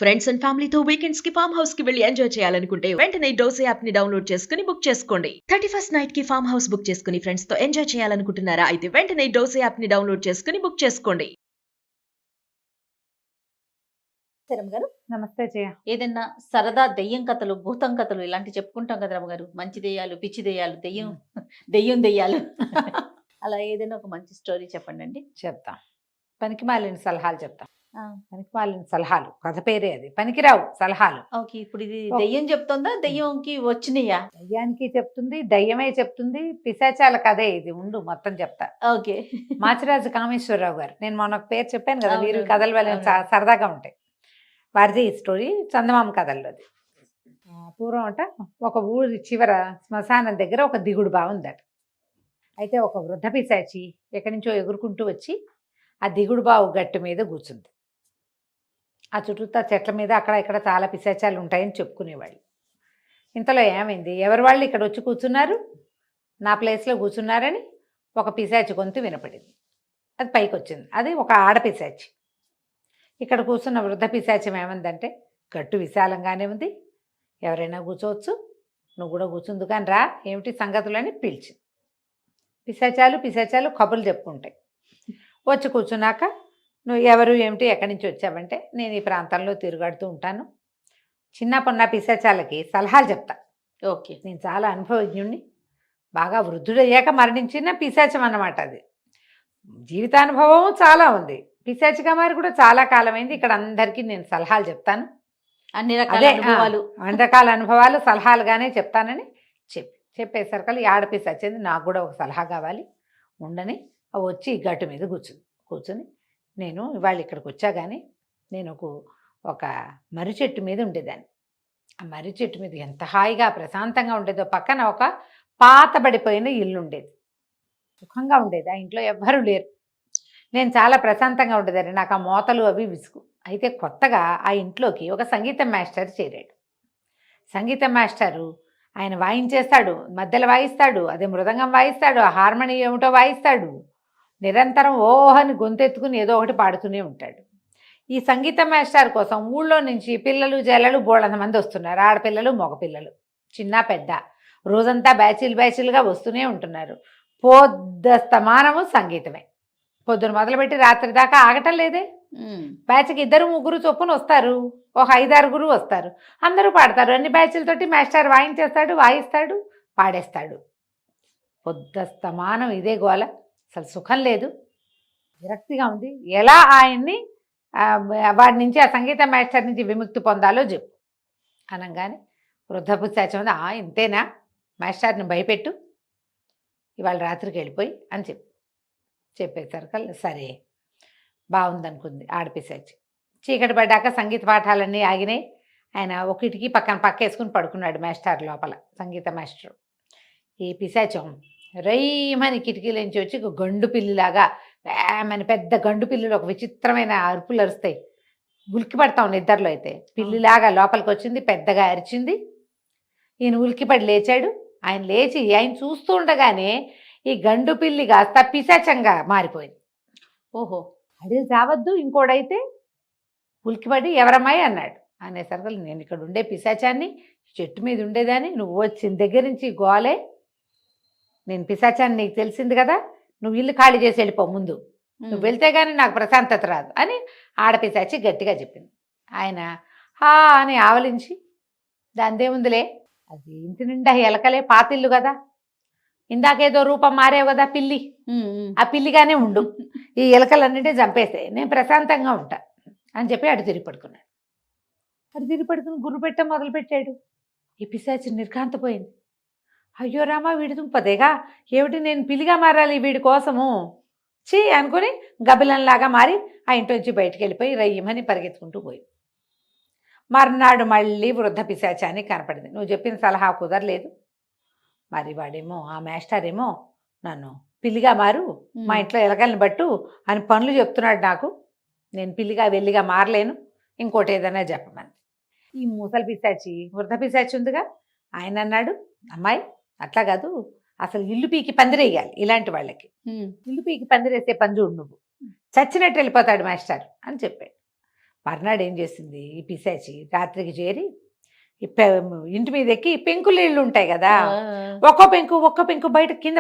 Friends and ఫ్యామిలీతో weekends కి farm house కి వెళ్లి ఎంజాయ్ చేయాలనుకుంటే వెంటనే డోసే యాప్ ని డౌన్లోడ్ చేసుకుని బుక్ చేసుకోండి. 31st నైట్ కి ఫామ్ హౌస్ బుక్ చేసుకుని ఫ్రెండ్స్ తో ఎంజాయ్ చేయాలనుకుంటున్నారా? అయితే వెంటనే డోసే యాప్ ని డౌన్లోడ్ చేసుకుని బుక్ చేసుకోండి. శరం గారు, నమస్తే జయ. ఏదైనా సరదా దెయ్యం కథలు, భూతం కథలు ఇలాంటి చెప్పుకుంటాం కదా రమ్మగారు. మంచి దెయ్యాలు, పిచ్చి దెయ్యాలు, దెయ్యం దెయ్యాలు అలా ఏదైనా ఒక మంచి స్టోరీ చెప్పండి అండి. చెప్తాం. పనికిమాలిన సలహాలు చెప్తాం. ఆ, పనికిమాలిన సలహాలు, కథ పేరే అది. పనికిరావు సలహాలు. ఓకే. ఇప్పుడు ఇది దెయ్యం చెప్తుందా, దెయ్యంకి వచ్చినాయా? దయ్యానికి చెప్తుంది, దయ్యమే చెప్తుంది, పిశాచాల కథే ఇది. ఉండు మొత్తం చెప్తా. ఓకే. మాచిరాజు కామేశ్వరరావు గారు, నేను మొన్న ఒక పేరు చెప్పాను కదా, అవును, వీరు కథలు వల్ల అవును. సరదాగా ఉంటాయి. వారిది ఈ స్టోరీ చందమామ కథల్లోది. పూర్వం అంట ఒక ఊరి చివర శ్మశానం దగ్గర ఒక దిగుడు బావుందట. అయితే ఒక వృద్ధ పిశాచి ఎక్కడి నుంచో ఎగురుకుంటూ వచ్చి ఆ దిగుడు బావు గట్టు మీద కూర్చుంది. ఆ చుట్టూతా చెట్ల మీద అక్కడ ఇక్కడ చాలా పిశాచాలు ఉంటాయని చెప్పుకునేవాళ్ళు. ఇంతలో ఏమైంది, ఎవరి వాళ్ళు ఇక్కడ వచ్చి కూర్చున్నారు, నా ప్లేస్లో కూర్చున్నారని ఒక పిశాచి గొంతు వినపడింది. అది పైకి వచ్చింది. అది ఒక ఆడపిశాచి. ఇక్కడ కూర్చున్న వృద్ధ పిశాచం ఏమందంటే, గట్టు విశాలంగానే ఉంది, ఎవరైనా కూర్చోవచ్చు, నువ్వు కూడా కూర్చుంది కానీ రా, ఏమిటి సంగతులు అని పిలిచింది. పిశాచాలు కబుర్లు చెప్పుకుంటాయి. వచ్చి కూర్చున్నాక, నువ్వు ఎవరు ఏమిటి ఎక్కడి నుంచి వచ్చావంటే, నేను ఈ ప్రాంతంలో తిరుగాడుతూ ఉంటాను, చిన్న పొన్న పిశాచాలకి సలహాలు చెప్తా. ఓకే. నేను చాలా అనుభవజ్ఞుణ్ణి, బాగా వృద్ధుడయ్యాక మరణించిన పిశాచం అన్నమాట. అది జీవితానుభవం చాలా ఉంది. పిశాచిగా మారి కూడా చాలా కాలమైంది. ఇక్కడ అందరికీ నేను సలహాలు చెప్తాను, అన్ని రకాల అనుభవాలు, అన్ని రకాల అనుభవాలు సలహాలుగానే చెప్తానని చెప్పేసరికి ఈ ఆడపిశాచింది, నాకు కూడా ఒక సలహా కావాలి, ఉండని వచ్చి గట్టు మీద కూర్చుని నేను ఇవాళ ఇక్కడికి వచ్చా కానీ నేను ఒక మర్రి చెట్టు మీద ఉండేదాన్ని. ఆ మర్రి చెట్టు మీద ఎంత హాయిగా ప్రశాంతంగా ఉండేదో. పక్కన ఒక పాతబడిపోయిన ఇల్లు ఉండేది, సుఖంగా ఉండేది. ఆ ఇంట్లో ఎవ్వరూ లేరు. నేను చాలా ప్రశాంతంగా ఉండేదాన్ని. నాకు ఆ మోతలు అవి విసుగు. అయితే కొత్తగా ఆ ఇంట్లోకి ఒక సంగీతం మాస్టర్ చేరాడు. సంగీతం మాస్టరు ఆయన వాయించేస్తాడు, మధ్యలో వాయిస్తాడు, అదే మృదంగం వాయిస్తాడు, ఆ హార్మోనియం ఏమిటో వాయిస్తాడు, నిరంతరం ఓహని గొంతెత్తుకుని ఏదో ఒకటి పాడుతూనే ఉంటాడు. ఈ సంగీత మాస్టర్ కోసం ఊళ్ళో నుంచి పిల్లలు జల్లలు బోళ్ళంత మంది వస్తున్నారు. ఆడపిల్లలు మగపిల్లలు చిన్న పెద్ద రోజంతా బ్యాచీలుగా వస్తూనే ఉంటున్నారు. పొద్దస్తమానము సంగీతమే. పొద్దున మొదలుపెట్టి రాత్రి దాకా ఆగటం లేదే. బ్యాచ్కి 2-3 చొప్పున వస్తారు, ఒక 5-6 వస్తారు, అందరూ పాడతారు. అన్ని బ్యాచ్లతోటి మాస్టర్ వాయిస్తాడు, పాడేస్తాడు. పొద్దస్తమానం ఇదే గోల. అసలు సుఖం లేదు, విరక్తిగా ఉంది. ఎలా ఆయన్ని వాడి నుంచి, ఆ సంగీత మాస్టర్ నుంచి విముక్తి పొందాలో చెప్పు అనగానే వృద్ధ పిశాచం ఉంది, ఇంతేనా, మాస్టర్ని భయపెట్టు, ఇవాళ రాత్రికి వెళ్ళిపోయి అని చెప్పేసరికి సరే బాగుందనుకుంది ఆడపిశాచి. చీకటి పడ్డాక సంగీత పాఠాలన్నీ ఆగినాయి. ఆయన ఒక కిటికీ పక్కేసుకుని పడుకున్నాడు మాస్టర్ లోపల, సంగీత మాస్టర్. ఈ పిశాచం రైమని కిటికీలోంచి వచ్చి ఒక గండు పిల్లిలాగా, వేమని పెద్ద గండు పిల్లులు ఒక విచిత్రమైన అరుపులు అరుస్తాయి, ఉలిక్కి పడతాం నిద్రలో. అయితే పిల్లిలాగా లోపలికి వచ్చింది, పెద్దగా అరిచింది. ఈయన ఉలిక్కిపడి లేచాడు. ఆయన లేచి ఆయన చూస్తూ ఉండగానే ఈ గండు పిల్లి కాస్త పిశాచంగా మారిపోయింది. ఓహో, అడిగి చావద్దు. ఇంకోడైతే ఉలిక్కిపడి ఎవరమ్మాయి అన్నాడు. అనేసరికి నేను ఇక్కడ ఉండే పిశాచాన్ని, చెట్టు మీద ఉండేదాన్ని, నువ్వు వచ్చిన దగ్గర నుంచి గోలే, నేను పిశాచాన్ని నీకు తెలిసింది కదా, నువ్వు ఇల్లు ఖాళీ చేసి వెళ్ళిపో ముందు, నువ్వు వెళ్తే కానీ నాకు ప్రశాంతత రాదు అని ఆడపిశాచి గట్టిగా చెప్పింది. ఆయన హా అని ఆవలించి, దాందేముందిలే, అది ఇంటి నిండా ఎలకలే, పాతిల్లు కదా, ఇందాకేదో రూపం మారేవు కదా పిల్లి, ఆ పిల్లిగానే ఉండు, ఈ ఎలకలన్నింటినీ చంపేస్తాయి, నేను ప్రశాంతంగా ఉంటా అని చెప్పి అటు తిరిగి పడుకున్నాడు. గుర్రు పెట్ట మొదలుపెట్టాడు. ఈ పిశాచి నిర్ఘాంతపోయింది. అయ్యో రామా, వీడి దుంపదేగా, ఏమిటి నేను పిల్లిగా మారాలి వీడి కోసము, చీ అనుకుని గబిలంలాగా మారి ఆ ఇంట్లోంచి బయటికి వెళ్ళిపోయి రయ్యమని పరిగెత్తుకుంటూ పోయింది. మర్నాడు మళ్ళీ వృద్ధ పిశాచాన్ని కనపడింది. నువ్వు చెప్పిన సలహా కుదరలేదు, మరి వాడేమో, ఆ మాస్టర్ ఏమో నన్ను పిల్లిగా మారు, మా ఇంట్లో ఎలకల్ని బట్టు అని పనులు చెప్తున్నాడు నాకు, నేను పిల్లిగా వెల్లిగా మారలేను, ఇంకోటి ఏదైనా చెప్పమని. ఈ ముసలి పిశాచి, వృద్ధ పిశాచి ఉందిగా, ఆయన అన్నాడు, అమ్మాయి అట్లా కాదు, అసలు ఇల్లు పీకి పందిరేయాలి ఇలాంటి వాళ్ళకి, ఇల్లు పీకి పందిరేసే పని చూడు నువ్వు, చచ్చినట్టు వెళ్ళిపోతాడు మాస్టర్ అని చెప్పాడు. మర్నాడు ఏం చేసింది ఈ పిశాచి రాత్రికి చేరి ఇంటి మీద ఎక్కి పెంకులు ఇళ్ళు ఉంటాయి కదా, ఒక్క పెంకు బయట కింద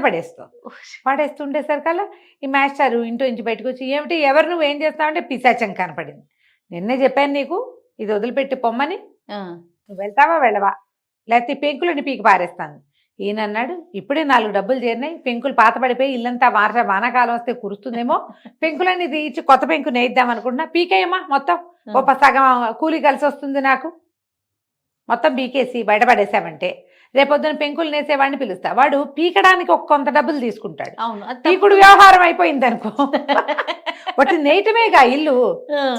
పడేస్తుండేసరికల్లా ఈ మాస్టారు ఇంటి బయటకు వచ్చి, ఏమిటి ఎవరు నువ్వు ఏం చేస్తావంటే పిశాచం కనపడింది. నిన్నే చెప్పాను నీకు ఇది వదిలిపెట్టి పొమ్మని, నువ్వు వెళ్తావా వెళ్ళవా లేకపోతే ఈ పెంకులని పీకి పారేస్తాను. ఈయన అన్నాడు, ఇప్పుడే 4 డబ్బులు చేరినాయి, పెంకులు పాత పడిపోయి ఇల్లంతా వానాకాలం వస్తే కురుస్తుందేమో, పెంకులన్నీ తీయించి కొత్త పెంకు నేయిద్దాం అనుకుంటున్నా, పీకేయమ్మా మొత్తం, సగం కూలి కలిసి వస్తుంది నాకు, మొత్తం పీకేసి బయటపడేసామంటే రేపొద్దున పెంకులు నేసేవాడిని పిలుస్తా, వాడు పీకడానికి కొంత డబ్బులు తీసుకుంటాడు. పీకుడు వ్యవహారం అయిపోయింది అనుకో, వాటి నేయటమేగా ఇల్లు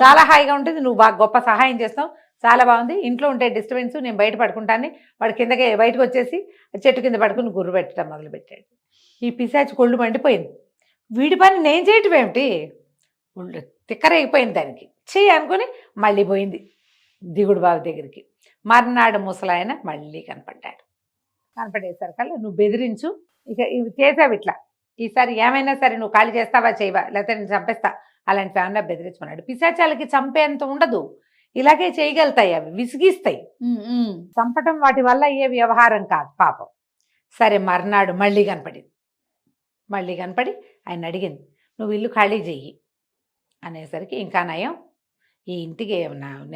చాలా హాయిగా ఉంటుంది, నువ్వు బాగా గొప్ప సహాయం చేస్తావు, చాలా బాగుంది, ఇంట్లో ఉంటే డిస్టర్బెన్స్, నేను బయట పడుకుంటాను. వాడు కిందకి బయటకు వచ్చేసి చెట్టు కింద పడుకుని గుర్రు పెట్టడం మొదలుపెట్టాడు. ఈ పిశాచి కొళ్ళు మండిపోయింది, వీడి పని నేను చేయటం ఏమిటి, ఒళ్ళు తిక్కరైపోయింది దానికి, చెయ్యి అనుకుని మళ్ళీ పోయింది దిగుడు బావి దగ్గరికి. మర్నాడు ముసలాయన మళ్ళీ కనపడేసరికల్లా, నువ్వు బెదిరించు, ఇక ఇవి చేసావు ఇట్లా, ఈసారి ఏమైనా సరే నువ్వు ఖాళీ చేస్తావా చేయవా లేకపోతే నేను చంపేస్తా, అలాంటివి ఏమన్నా బెదిరించుకున్నాడు. పిశాచాలకి చంపేంత ఉండదు, ఇలాగే చేయగలుగుతాయి, అవి విసిగిస్తాయి, చంపటం వాటి వల్ల అయ్యే వ్యవహారం కాదు పాపం. సరే మర్నాడు మళ్ళీ కనపడి ఆయన అడిగింది, నువ్వు ఇల్లు ఖాళీ చెయ్యి అనేసరికి, ఇంకా నయం ఈ ఇంటికి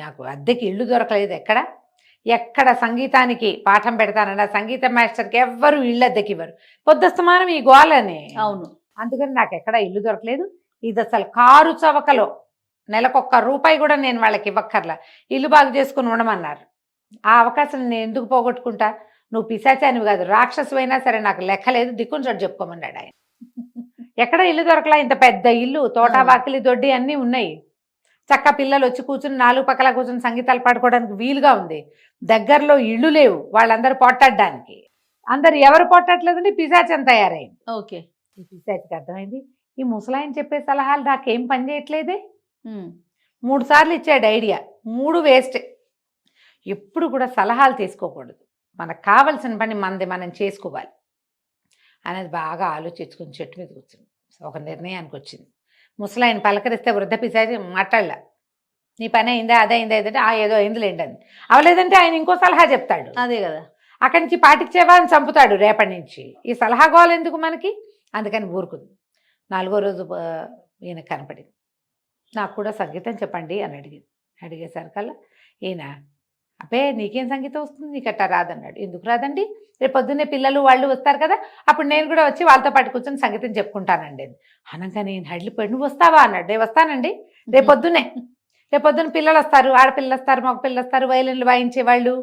నాకు అద్దెకి ఇల్లు దొరకలేదు, ఎక్కడ సంగీతానికి పాఠం పెడతానన్నా సంగీత మాస్టర్కి ఎవ్వరు ఇళ్ళు అద్దెకి ఇవ్వరు, పొద్దుస్తమానం ఈ గోలని, అవును, అందుకని నాకు ఎక్కడ ఇల్లు దొరకలేదు, ఇది అసలు కారు చవకలో నెలకు ₹1 కూడా నేను వాళ్ళకి ఇవ్వక్కర్లా, ఇల్లు బాగు చేసుకుని ఉండమన్నారు. ఆ అవకాశం నేను ఎందుకు పోగొట్టుకుంటా, నువ్వు పిశాచానివి కాదు రాక్షసువైనా సరే నాకు లెక్కలేదు, దిక్కుని చోటు చెప్పుకోమన్నాడు ఆయన. ఎక్కడ ఇల్లు దొరకలా, ఇంత పెద్ద ఇల్లు, తోట వాకిలి దొడ్డి అన్నీ ఉన్నాయి, చక్క పిల్లలు వచ్చి కూర్చుని 4 పక్కల కూర్చుని సంగీతాలు పాడుకోవడానికి వీలుగా ఉంది, దగ్గరలో ఇళ్ళు లేవు వాళ్ళందరూ పొట్టాడడానికి, అందరు ఎవరు పొట్టట్లేదండి పిశాచం తయారైంది. ఓకే, ఈ పిశాచికి అర్థమైంది, ఈ ముసలాయన చెప్పే సలహాలు నాకేం పని చేయట్లేదే, 3 సార్లు ఇచ్చాడు ఐడియా, 3 వేస్టే. ఎప్పుడు కూడా సలహాలు తీసుకోకూడదు, మనకు కావలసిన పని మనం చేసుకోవాలి అనేది బాగా ఆలోచించుకుని చెట్టు మీద కూర్చుంది. ఒక నిర్ణయానికి వచ్చింది. ముసలాయన పలకరిస్తే వృద్ధ పిశాచి మాట్లాడలే, నీ పని అయిందా అదే అయిందా ఏదంటే ఏదో అయిందిలేండి అని, అవలేదంటే ఆయన ఇంకో సలహా చెప్తాడు, అదే కదా, అక్కడి నుంచి పాటించేవా అని చంపుతాడు రేపటి నుంచి, ఈ సలహా గోలు ఎందుకు మనకి, అందుకని ఊరుకుంది. 4వ రోజు ఈయన కనపడింది, నాకు కూడా సంగీతం చెప్పండి అని అడిగేసరికల్లా ఈయన, అబ్బే నీకేం సంగీతం వస్తుంది, నీకట్టా రాదన్నాడు. ఎందుకు రాదండి, రేపు పొద్దున్నే పిల్లలు వాళ్ళు వస్తారు కదా, అప్పుడు నేను కూడా వచ్చి వాళ్ళతో పాటు కూర్చొని సంగీతం చెప్పుకుంటానండి. అనగా నేను హడిలిపోయి, నువ్వు వస్తావా అన్నాడు. నేను వస్తానండి, రేపొద్దున్న పిల్లలు వస్తారు, ఆడపిల్లలు వస్తారు, మగ పిల్లలు వస్తారు, వైలిన్లు వాయించే వాళ్ళు,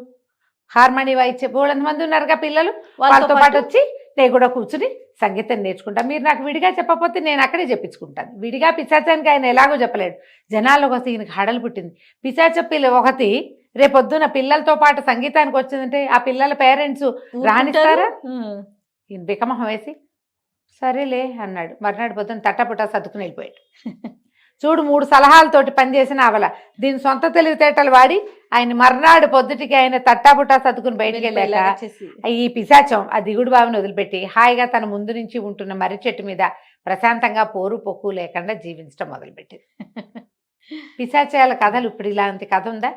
హార్మోని వాయించే బోళ్ళంత మంది ఉన్నారుగా పిల్లలు, వాళ్ళతో పాటు వచ్చి నేను కూడా కూర్చుని సంగీతం నేర్చుకుంటా, మీరు నాకు విడిగా చెప్పకపోతే నేను అక్కడే చెప్పించుకుంటాను. విడిగా పిశాచానికి ఆయన ఎలాగో చెప్పలేడు, జనాల్లోకి వస్తే ఈయనకి హడలు పుట్టింది. పిశాచ పిల్ల ఒకటి రేపొద్దున పిల్లలతో పాటు సంగీతానికి వచ్చిందంటే ఆ పిల్లల పేరెంట్స్ రాణిస్తారా? ఈయన బికమహం వేసి సరేలే అన్నాడు. మర్నాడు పొద్దున తట్టపుట్టా సర్దుకుని వెళ్ళిపోయాడు. చూడు 3 సలహాలతోటి పనిచేసిన అవల, దీని సొంత తెలివితేటలు వాడి ఆయన మర్నాడు పొద్దుటికి ఆయన తట్టాపుట్టా సర్దుకుని బయటికి వెళ్ళాక ఈ పిశాచం ఆ దిగుడు బావిని వదిలిపెట్టి హాయిగా తన ముందు నుంచి ఉంటున్న మర్రి చెట్టు మీద ప్రశాంతంగా పోరు పొక్కు లేకుండా జీవించడం మొదలుపెట్టింది. పిశాచాల కథలు ఇప్పుడు ఇలాంటి కథ ఉందా?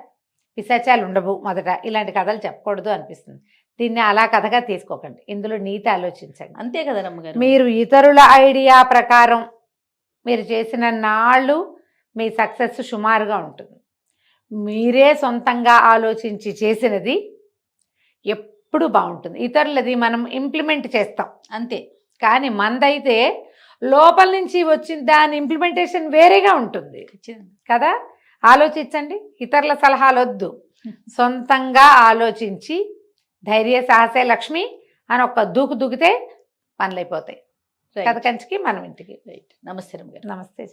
పిశాచాలు ఉండవు మొదట, ఇలాంటి కథలు చెప్పకూడదు అనిపిస్తుంది. దీన్ని అలా కథగా తీసుకోకండి, ఇందులో నీతి ఆలోచించండి. అంతే కదా రమ్మగారు. మీరు ఇతరుల ఐడియా ప్రకారం మీరు చేసిన నాళ్ళు మీ సక్సెస్ సుమారుగా ఉంటుంది. మీరే సొంతంగా ఆలోచించి చేసినది ఎప్పుడు బాగుంటుంది. ఇతరులది మనం ఇంప్లిమెంట్ చేస్తాం అంతే, కానీ మనదైతే లోపల నుంచి వచ్చిన దాని ఇంప్లిమెంటేషన్ వేరేగా ఉంటుంది కదా. ఆలోచించండి, ఇతరుల సలహాలు వద్దు, సొంతంగా ఆలోచించి ధైర్య సాహసే లక్ష్మి అని ఒక దూకితే పనులైపోతాయి. కథ కంచికి మనం ఇంటికి. నమస్తే రమ్మ గారు. నమస్తే.